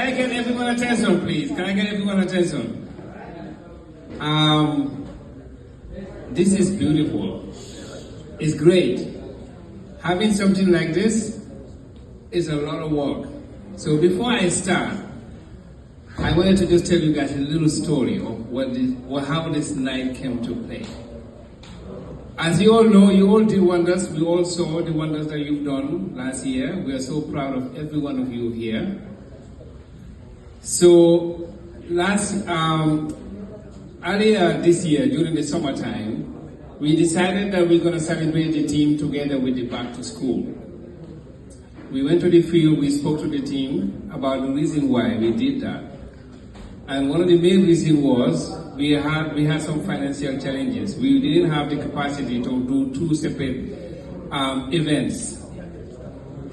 I get everyone's attention, please? Can I get everyone's attention? This is beautiful. It's great. Having something like this is a lot of work. So before I start, I wanted to just tell you guys a little story of how this night came to play. As you all know, you all did wonders. We all saw the wonders that you've done last year. We are so proud of every one of you here. So earlier this year, during the summertime, we decided that we're going to celebrate the team together with the back to school. We went to the field, we spoke to the team about the reason why we did that. And one of the main reasons was we had some financial challenges. We didn't have the capacity to do two separate events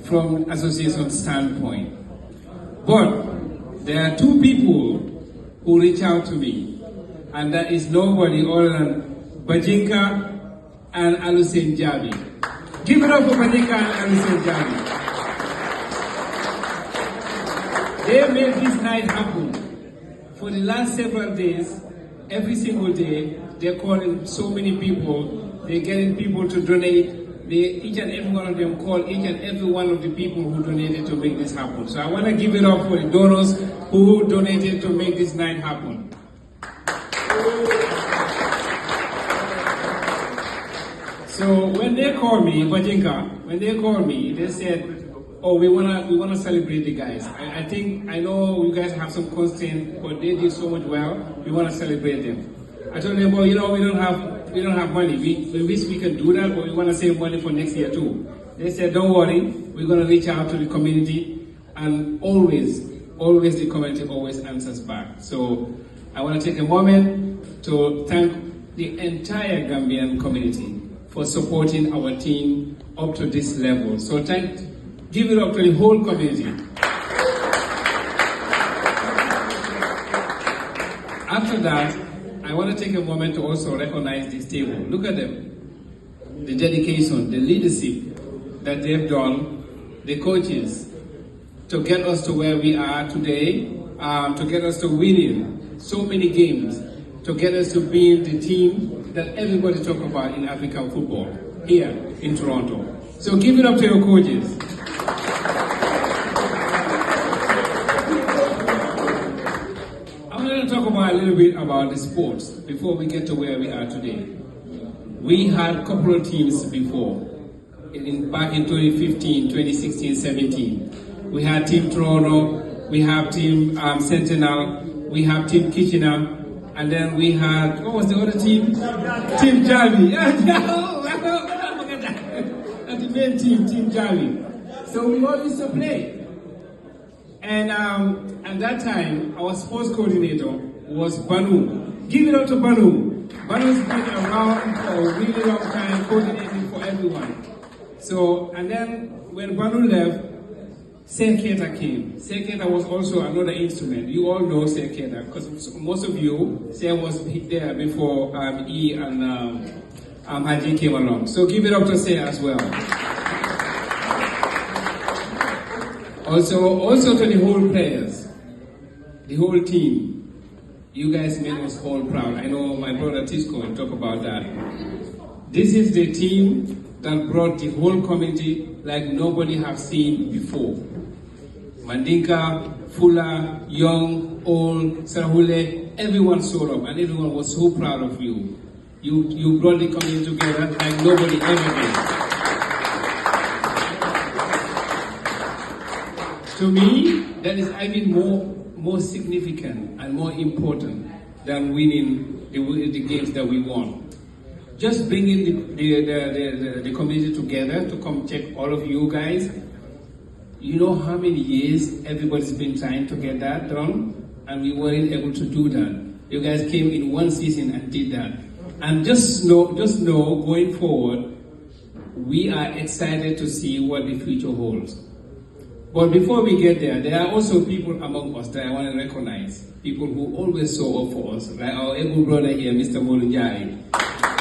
from association standpoint. But there are two people who reach out to me, and that is nobody other than Bajinka and Alusen Jabi. Give it up for Bajinka and Alusen Jabi. They made this night happen. For the last several days, every single day, they're calling so many people, they're getting people to donate. Each and every one of them call each and every one of the people who donated to make this happen. So I want to give it up for the donors who donated to make this night happen. So when they called me, Bajinka, they said, oh, we wanna celebrate the guys. I know you guys have some constraints, but they did so much well. We wanna celebrate them. I told them, well, we don't have money. We wish we could do that, but we wanna save money for next year too. They said, don't worry, we're gonna reach out to the community, and always the community always answers back. So I wanna take a moment to thank the entire Gambian community for supporting our team up to this level. So give it up to the whole community. After that, I want to take a moment to also recognize this table. Look at them. The dedication, the leadership that they've done, the coaches, to get us to where we are today, to get us to winning so many games, to get us to being the team that everybody talk about in African football here in Toronto. So give it up to your coaches. I'm going to talk about a little bit about the sports before we get to where we are today. We had a couple of teams before, back in 2015, 2016, 17. We had Team Toronto, we have Team Sentinel, we have Team Kitchener, and then we had, what was the other team? Team Jallow. And the main team, Team Jallow. So we all used to play. And at that time, our sports coordinator was Banu. Give it up to Banu. Banu's been around for a really long time, coordinating for everyone. So, and then when Banu left, Seketa came. Seketa was also another instrument. You all know Seketa, because most of you, Sek was there before E and Haji came along. So give it up to Sek as well. Also to the whole players, the whole team. You guys made us all proud. I know my brother Tisco will talk about that. This is the team that brought the whole community like nobody have seen before. Mandinka, Fula, young, old, Sarahule, everyone showed up and everyone was so proud of you. You brought the community together like nobody ever did. To me, that is even more significant and more important than winning the games that we won. Just bringing the community together to come check all of you guys. You know how many years everybody's been trying to get that done, and we weren't able to do that. You guys came in one season and did that. And just know, going forward, we are excited to see what the future holds. But before we get there, there are also people among us that I want to recognize. People who always show up for us, like our able brother here, Mr. Molunjari.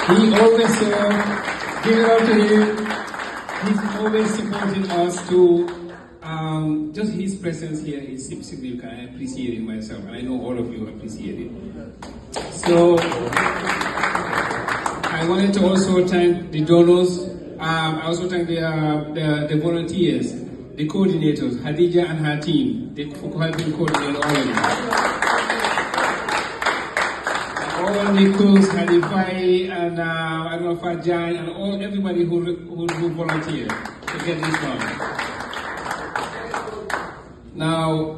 He always give it up to him. He's always supporting us to just his presence here is significant. I appreciate it myself, and I know all of you appreciate it. So I wanted to also thank the donors. I also thank the volunteers, the coordinators, Hadija and her team, for helping coordinate all of it. All the cooks, Hadifai and I don't know, Fajan, and everybody who volunteered to get this done. Now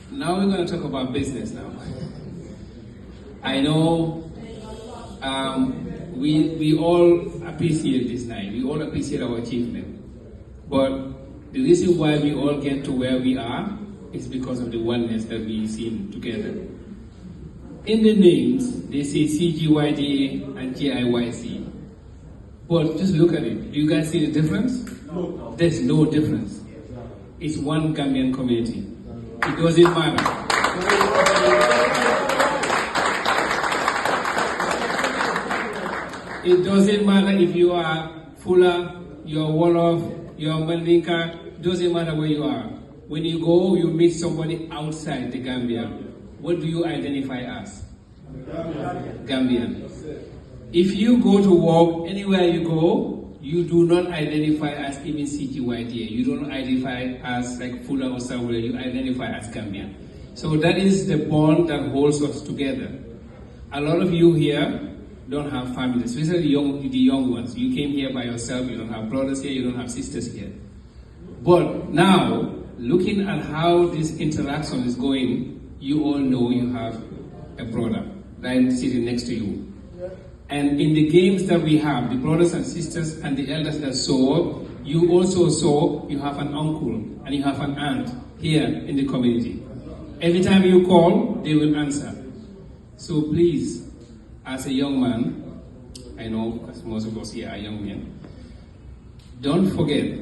we're going to talk about business now. I know we all appreciate this night. We all appreciate our achievement. But the reason why we all get to where we are is because of the oneness that we've seen together. In the names, they say CGYDA and GIYC. But just look at it. Do you guys see the difference? No. There's no difference. It's one Gambian community. It doesn't matter. It doesn't matter if you are Fula, you're Wolof, you're Mandinka, it doesn't matter where you are. When you go, you meet somebody outside the Gambia. What do you identify as? Gambian. If you go to work, anywhere you go, you do not identify as even CGYDA. You don't identify as like Fula or somewhere, you identify as Gambian. So that is the bond that holds us together. A lot of you here don't have families, especially the young ones. You came here by yourself, you don't have brothers here, you don't have sisters here. But now, looking at how this interaction is going, you all know you have a brother right sitting next to you. And in the games that we have, the brothers and sisters and the elders that saw, you also saw you have an uncle and you have an aunt here in the community. Every time you call, they will answer. So please, as a young man, I know because most of us here are young men, don't forget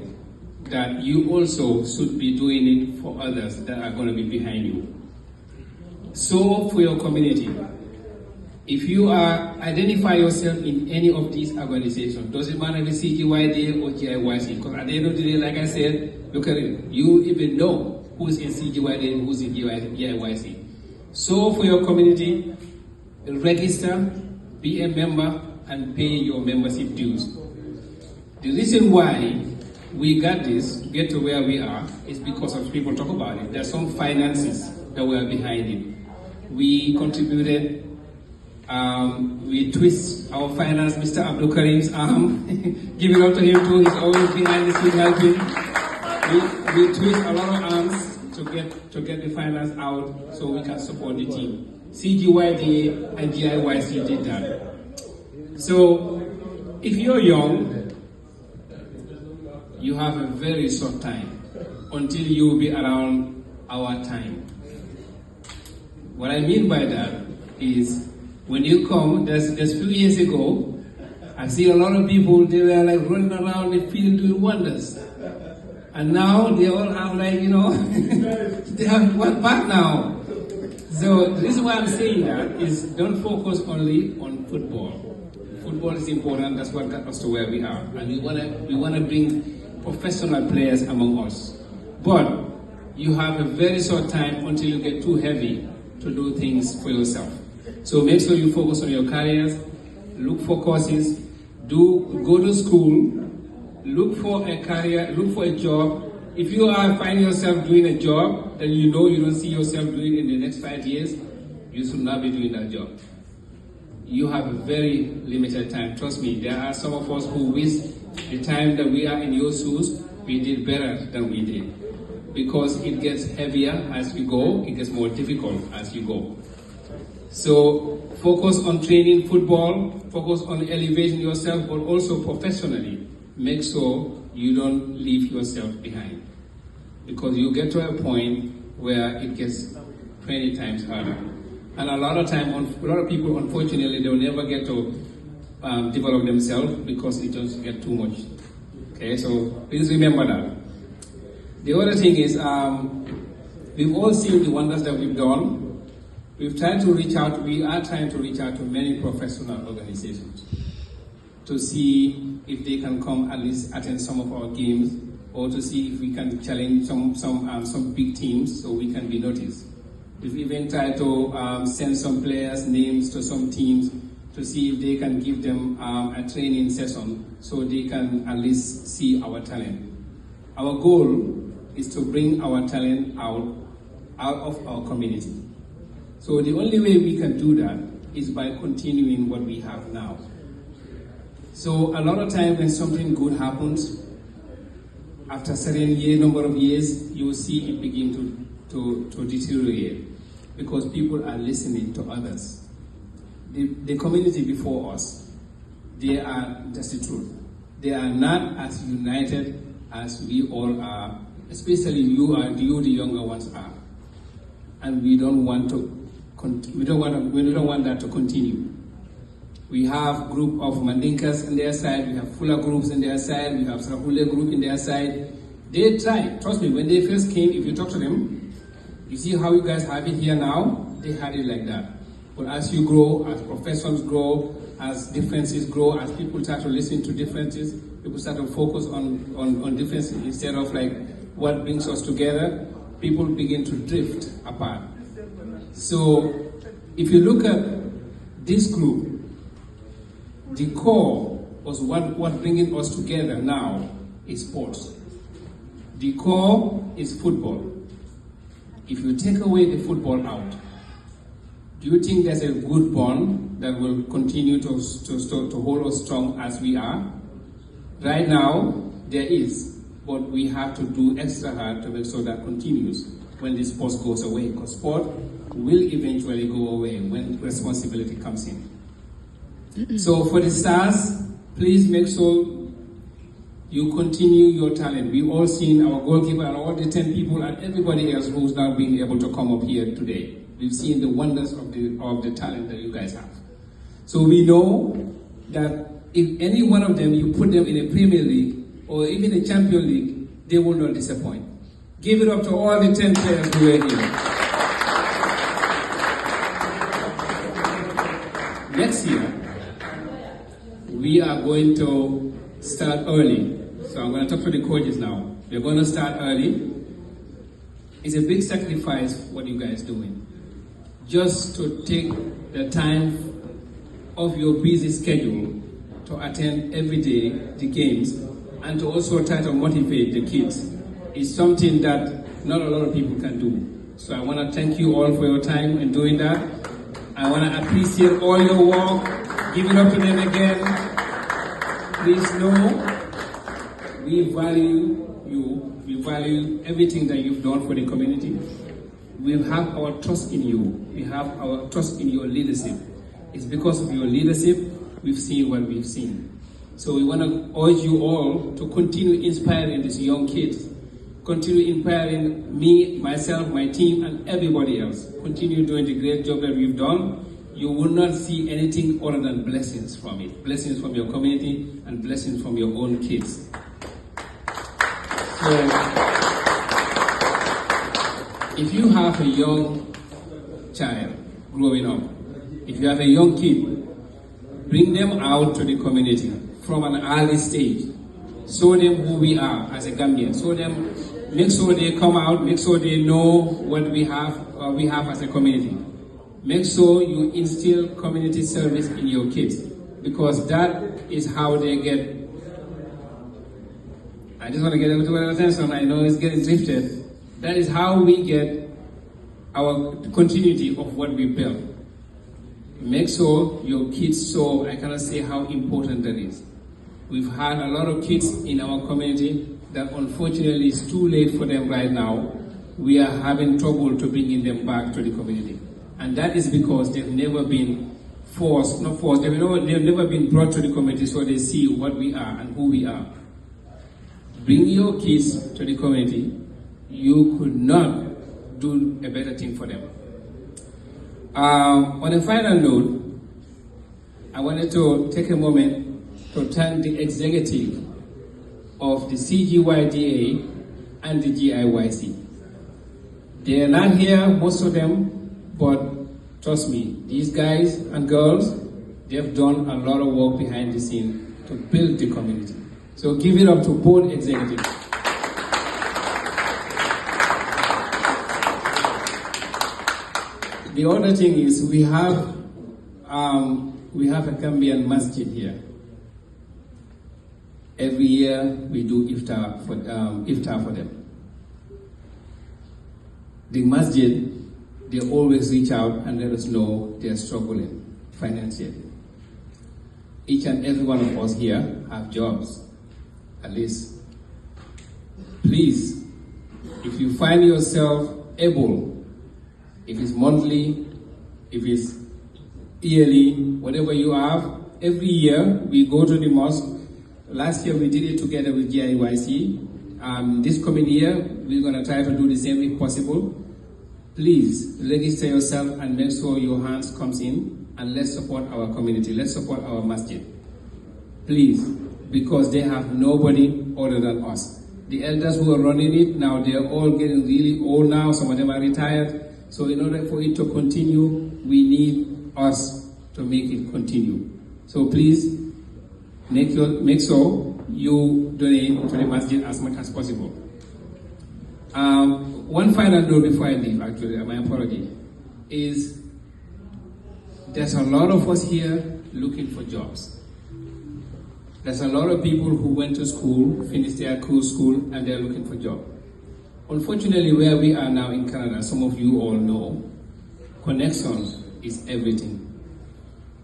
that you also should be doing it for others that are going to be behind you. So for your community, if you identify yourself in any of these organizations, doesn't matter if it's CGYDA or GIYC, because at the end of the day, like I said, look at it, you even know who's in CGYDA and who's in GIYC. So for your community, register, be a member, and pay your membership dues. The reason why we got this, to get to where we are, is because of people talk about it. There's some finances that were behind it. We contributed, we twist our finance, Mr. Abdul Karim's arm, give it up to him too, he's always behind the scene helping. We twist a lot of arms to get the finance out so we can support the team. CGYDA and GIYC did that. So, if you're young, you have a very short time until you will be around our time. What I mean by that is, when you come, there's a few years ago, I see a lot of people, they were like running around the field doing wonders. And now they all have like, they have one back now. So the reason why I'm saying that is don't focus only on football. Football is important, that's what got us to where we are. And we wanna bring professional players among us. But you have a very short time until you get too heavy to do things for yourself. So make sure you focus on your careers, look for courses, go to school, look for a career, look for a job. If you find yourself doing a job that you know you don't see yourself doing in the next 5 years, you should not be doing that job. You have a very limited time. Trust me, there are some of us who wish the time that we are in your shoes, we did better than we did. Because it gets heavier as you go, it gets more difficult as you go. So focus on training football, focus on elevating yourself, but also professionally. Make sure you don't leave yourself behind. Because you get to a point where it gets 20 times harder. And a lot of people, unfortunately, they'll never get to develop themselves because it just gets too much. Okay, so please remember that. The other thing is, we've all seen the wonders that we've done. We are trying to reach out to many professional organizations to see if they can come at least attend some of our games or to see if we can challenge some big teams so we can be noticed. We've even tried to send some players' names to some teams to see if they can give them a training session so they can at least see our talent. Our goal is to bring our talent out of our community. So the only way we can do that is by continuing what we have now. So a lot of times when something good happens, after a certain number of years, you will see it begin to deteriorate because people are listening to others. The community before us, they are, that's the truth. They are not as united as we all are, especially you, the younger ones are. And we don't want that to continue. We have group of Mandinkas on their side, we have Fula groups on their side, we have Sarahule group in their side. They try, trust me, when they first came, if you talk to them, you see how you guys have it here now, they had it like that. But as you grow, as professions grow, as differences grow, as people start to listen to differences, people start to focus on differences instead of like what brings us together, people begin to drift apart. So if you look at this group, the core was what bringing us together now is sports. The core is football. If you take away the football out, do you think there's a good bond that will continue to hold us strong as we are? Right now, there is, but we have to do extra hard to make sure that continues when the sport goes away, because sport will eventually go away when responsibility comes in. So for the stars, please make sure you continue your talent. We've all seen our goalkeeper and all the 10 people and everybody else who's now being able to come up here today. We've seen the wonders of the talent that you guys have. So we know that if any one of them, you put them in a Premier League or even a Champions League, they will not disappoint. Give it up to all the 10 players who are here. Next year, we are going to start early. So I'm going to talk to the coaches now. We're going to start early. It's a big sacrifice what you guys are doing. Just to take the time of your busy schedule to attend every day the games and to also try to motivate the kids is something that not a lot of people can do. So I want to thank you all for your time in doing that. I want to appreciate all your work. Give it up to them again. Please know we value you. We value everything that you've done for the community. We have our trust in you. We have our trust in your leadership. It's because of your leadership we've seen what we've seen. So we want to urge you all to continue inspiring these young kids. Continue inspiring me, myself, my team, and everybody else. Continue doing the great job that we've done. You will not see anything other than blessings from it. Blessings from your community and blessings from your own kids. So, if you have a young child growing up, if you have a young kid, bring them out to the community from an early stage. Show them who we are as a Gambian. Show them, make sure they come out, make sure they know what we have as a community. Make sure you instill community service in your kids, because that is how they get. I just want to get a little attention. I know it's getting drifted. That is how we get our continuity of what we built. Make sure your kids saw, I cannot say how important that is. We've had a lot of kids in our community that unfortunately is too late for them right now. We are having trouble to bringing them back to the community. And that is because they've never been they've never been brought to the community so they see what we are and who we are. Bring your kids to the community. You could not do a better thing for them. On a final note, I wanted to take a moment to thank the executive of the CGYDA and the GIYC. They are not here, most of them, but trust me, these guys and girls, they've done a lot of work behind the scene to build the community. So give it up to both executives. The other thing is we have a Gambian masjid here. Every year we do iftar for them. The masjid, they always reach out and let us know they are struggling financially. Each and every one of us here have jobs, at least. Please, if you find yourself able, if it's monthly, if it's yearly, whatever you have, every year we go to the mosque. Last year we did it together with CGYDA. This coming year, we're going to try to do the same if possible. Please register yourself and make sure your hands comes in, and let's support our community. Let's support our masjid. Please, because they have nobody other than us. The elders who are running it now, they are all getting really old now. Some of them are retired. So in order for it to continue, we need us to make it continue. So please, make sure you donate to the masjid as much as possible. One final note before I leave, actually, my apology, is there's a lot of us here looking for jobs. There's a lot of people who went to school, finished their school, and they're looking for jobs. Unfortunately, where we are now in Canada, some of you all know, connection is everything.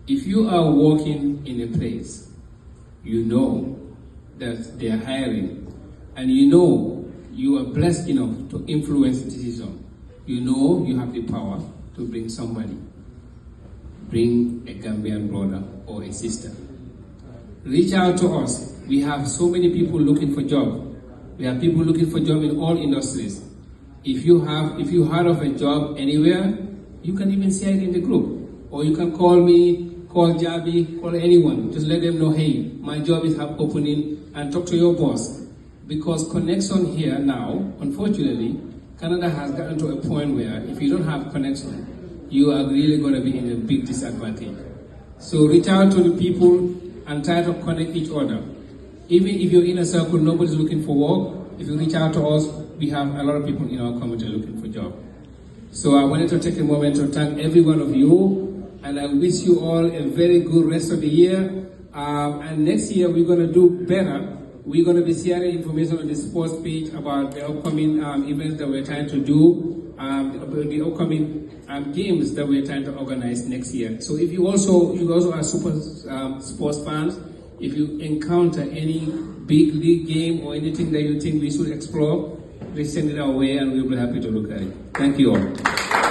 If you are working in a place, you know that they are hiring, and you know you are blessed enough to influence the decision. You know you have the power to bring somebody. Bring a Gambian brother or a sister. Reach out to us. We have so many people looking for jobs. We have people looking for jobs in all industries. If you heard of a job anywhere, you can even share it in the group. Or you can call me, call Jabi, call anyone. Just let them know, hey, my job is opening, and talk to your boss. Because connection here now, unfortunately, Canada has gotten to a point where if you don't have connection, you are really going to be in a big disadvantage. So reach out to the people and try to connect each other. Even if you're in a circle, nobody's looking for work. If you reach out to us, we have a lot of people in our community looking for jobs. So I wanted to take a moment to thank every one of you, and I wish you all a very good rest of the year. And next year we're going to do better. We're going to be sharing information on the sports page about the upcoming events that we're trying to do, the upcoming games that we're trying to organize next year. So if you also are super sports fans, if you encounter any big league game or anything that you think we should explore, please send it our way and we'll be happy to look at it. Thank you all.